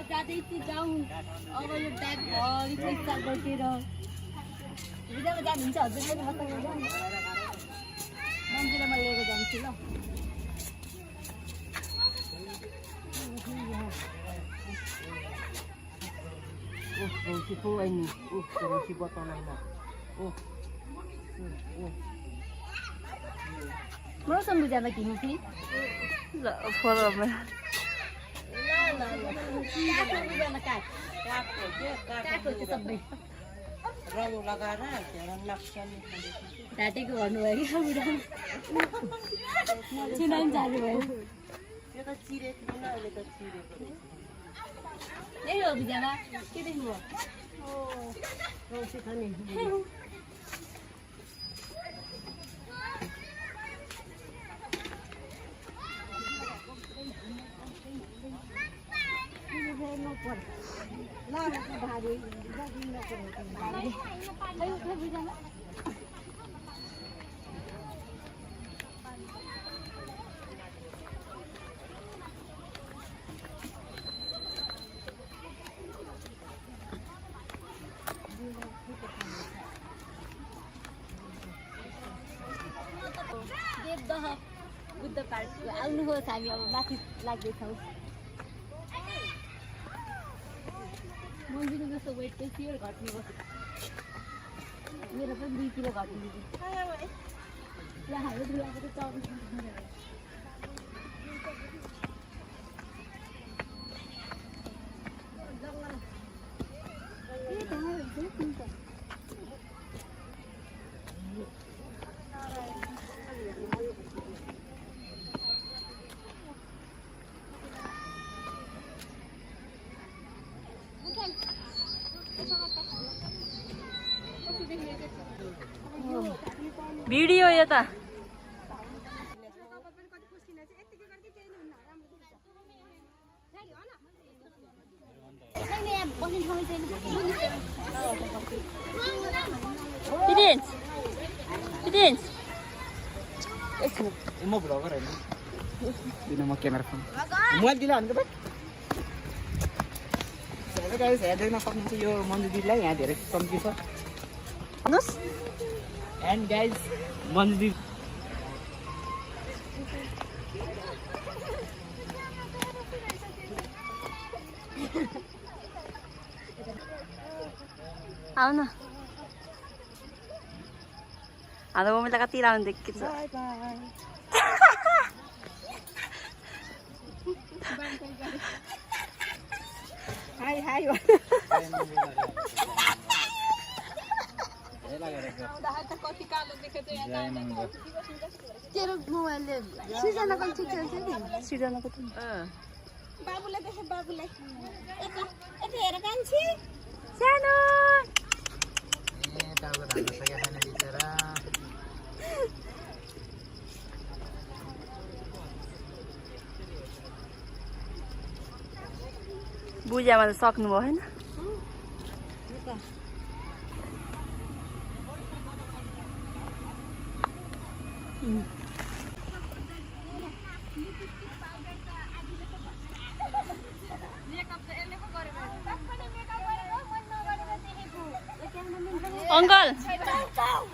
जाँदैछु जाउँ अब यो ब्याग भरि पैसा बोकेर बिदामा जानुहुन्छ हजुर मन्दिरमा म लिएर जान्छु ल Rosy ini, Rosy botol lain. Mau sambil jalan gini sih? Dạ, phô rồi mày. Rau lagana, jangan laksan. Tadi ke warna lagi kamu dah. Cina cari baru. Kita ciri mana? Kita ciri. Eh, lo bijana, kita semua. Oh, Rosy kan ni. Buddha park आउनुहोस् हामी अब माथि लाग्दैछौँ मन्दिर जस्तो weight चाहिँ share घट्नु पर्छ मेरो पनि 2 किलो घट्नु यहाँ हाम्रो दुलाको त 24 भिडियो यता Pidins Mau vlogger ini. Ini mau kamera phone. Muat gila anda pak. Saya guys, saya ada nampak nanti yo mandir lah ya direct kompi so. Nus And guys, mandir. Auna Ada mo nakatira ng dikit sa. Bye bye. Hi hi. तेरो मोबाइलले सिर्जनाको ठिक छ नि सिर्जनाको त बाबुलाई देखे बाबुलाई यता यता हेर कान्छी सानो Tahu kan saya sana bicara. बुझामा त सक्नु भएन अंकल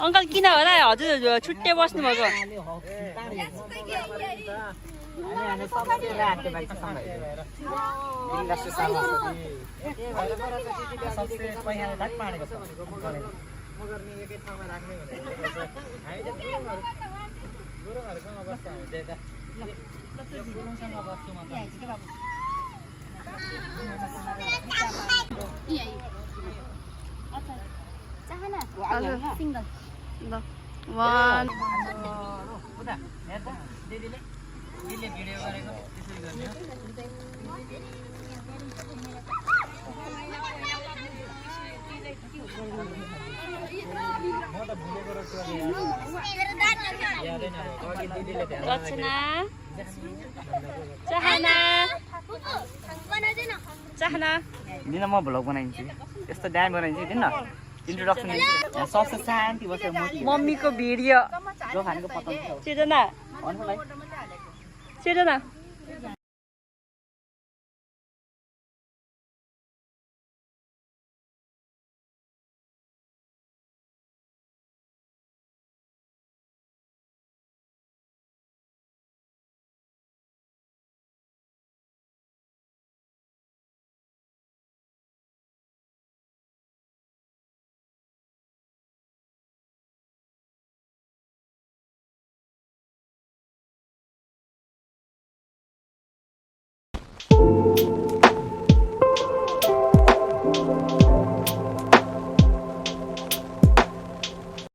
अंकल किन होला हजुर छुट्टै बस्नु भएको सिंगल वान उता हेर्दा दिदीले भिडियो गरेको त्यसरी गर्ने हो म त भुलेको रहेछु यादै नभएको अघि दिदीले ध्यान रचना चाहना चाहना दिन म भ्लग बनाइदिन्छु यस्तो ड्याम बनाइदिन्छु दिन न इन्ट्रोडक्सन यहाँ सबसे शान्ति बसेर मोती मम्मीको भिडियो जो खानेको पत्ता छ सृजना भन्नुलाई सृजना